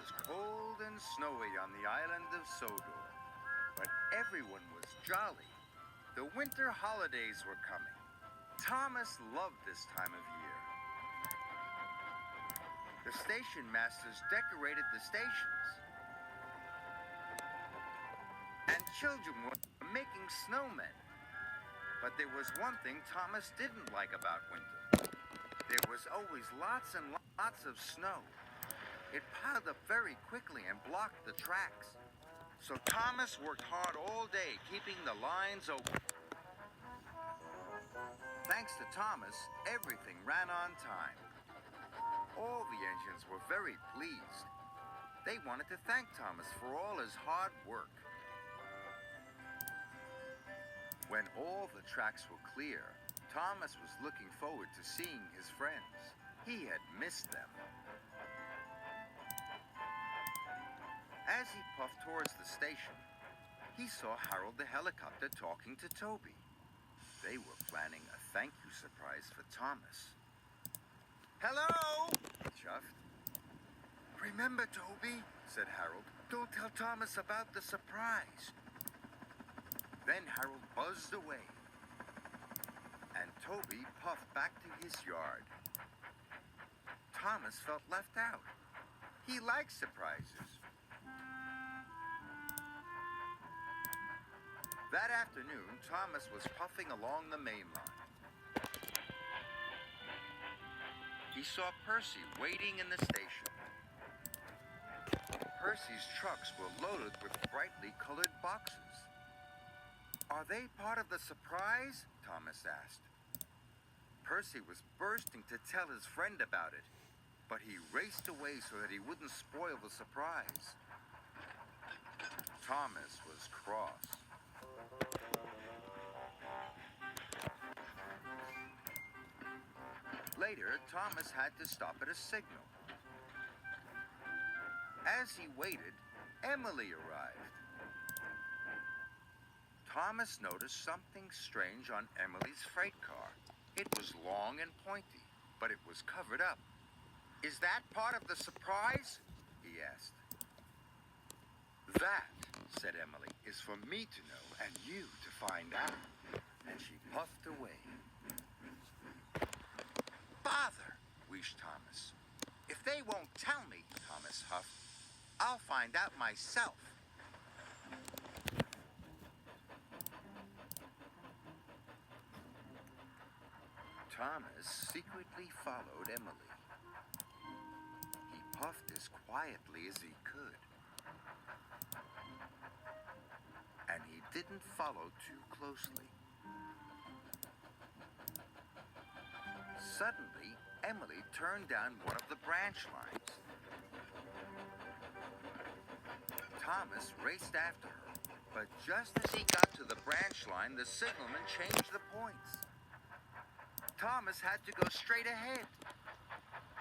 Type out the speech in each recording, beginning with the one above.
was cold and snowy on the island of Sodor, but everyone was jolly. The winter holidays were coming. Thomas loved this time of year. The station masters decorated the stations, and children were making snowmen. But there was one thing Thomas didn't like about winter. There was always lots and lots of snow. It piled up very quickly and blocked the tracks. So Thomas worked hard all day, keeping the lines open. Thanks to Thomas, everything ran on time. All the engines were very pleased. They wanted to thank Thomas for all his hard work. When all the tracks were clear, Thomas was looking forward to seeing his friends. He had missed them. As he puffed towards the station, he saw Harold the helicopter talking to Toby. They were planning a thank you surprise for Thomas. "Hello," he chuffed. "Remember, Toby," said Harold, "don't tell Thomas about the surprise." Then Harold buzzed away, and Toby puffed back to his yard. Thomas felt left out. He liked surprises. That afternoon, Thomas was puffing along the main line. He saw Percy waiting in the station. Percy's trucks were loaded with brightly colored boxes. "Are they part of the surprise?" Thomas asked. Percy was bursting to tell his friend about it, but he raced away so that he wouldn't spoil the surprise. Thomas was cross. Later, Thomas had to stop at a signal. As he waited, Emily arrived. Thomas noticed something strange on Emily's freight car. It was long and pointy, but it was covered up. "Is that part of the surprise?" he asked. "That," said Emily, "is for me to know and you to find out." And she puffed away. "Bother," wheezed Thomas. "If they won't tell me," Thomas huffed, "I'll find out myself." Thomas secretly followed Emily. He puffed as quietly as he could. And he didn't follow too closely. Suddenly, Emily turned down one of the branch lines. Thomas raced after her, but just as he got to the branch line, the signalman changed the points. Thomas had to go straight ahead.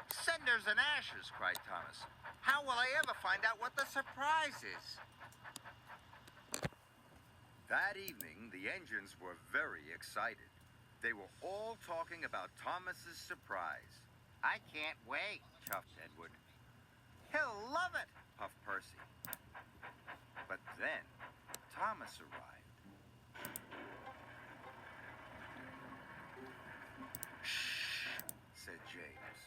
"Cinders and ashes," cried Thomas. "How will I ever find out what the surprise is?" That evening, the engines were very excited. They were all talking about Thomas's surprise. "I can't wait," chuffed Edward. "He'll love it," puffed Percy. But then, Thomas arrived. "Shh," said James.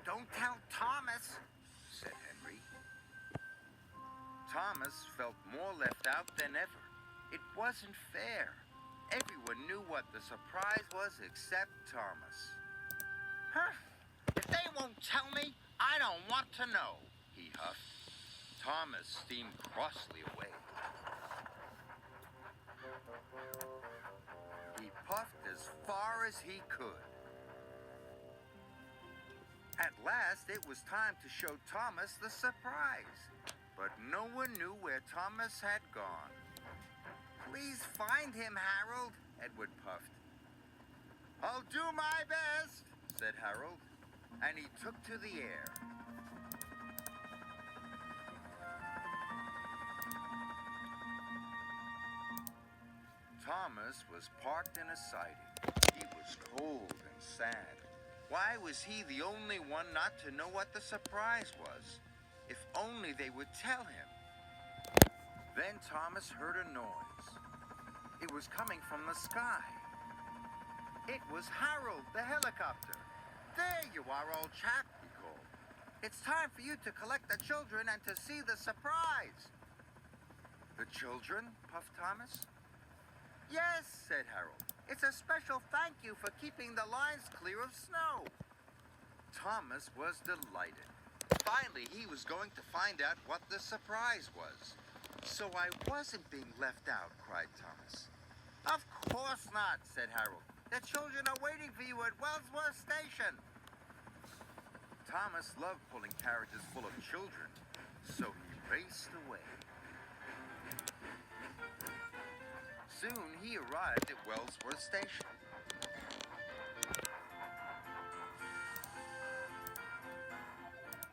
"Don't tell Thomas," said Henry. Thomas felt more left out than ever. It wasn't fair. Everyone knew what the surprise was except Thomas. "Huh? If they won't tell me, I don't want to know," he huffed. Thomas steamed crossly away. He puffed as far as he could. At last, it was time to show Thomas the surprise. But no one knew where Thomas had gone. "Please find him, Harold," Edward puffed. "I'll do my best," said Harold, and he took to the air. Thomas was parked in a siding. He was cold and sad. Why was he the only one not to know what the surprise was? If only they would tell him. Then Thomas heard a noise. It was coming from the sky. It was Harold, the helicopter. There you are, old chap, he called. It's time for you to collect the children and to see the surprise. The children? Puffed Thomas. Yes, said Harold. It's a special thank you for keeping the lines clear of snow. Thomas was delighted. Finally, he was going to find out what the surprise was. So I wasn't being left out, cried Thomas. Of course not, said Harold. The children are waiting for you at Wellsworth Station. Thomas loved pulling carriages full of children, so he raced away. Soon he arrived at Wellsworth Station.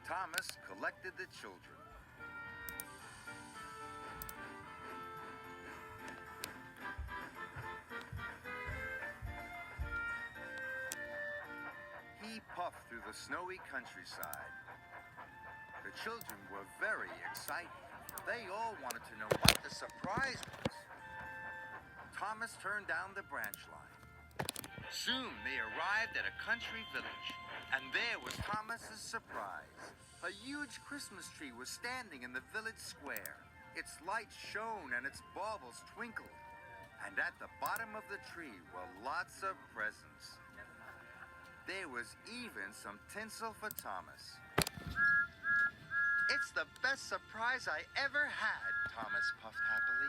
Thomas collected the children. He puffed through the snowy countryside. The children were very excited. They all wanted to know what the surprise was. Thomas turned down the branch line. Soon they arrived at a country village, and there was Thomas's surprise. A huge Christmas tree was standing in the village square. Its lights shone and its baubles twinkled. And at the bottom of the tree were lots of presents. There was even some tinsel for Thomas. It's the best surprise I ever had, Thomas puffed happily.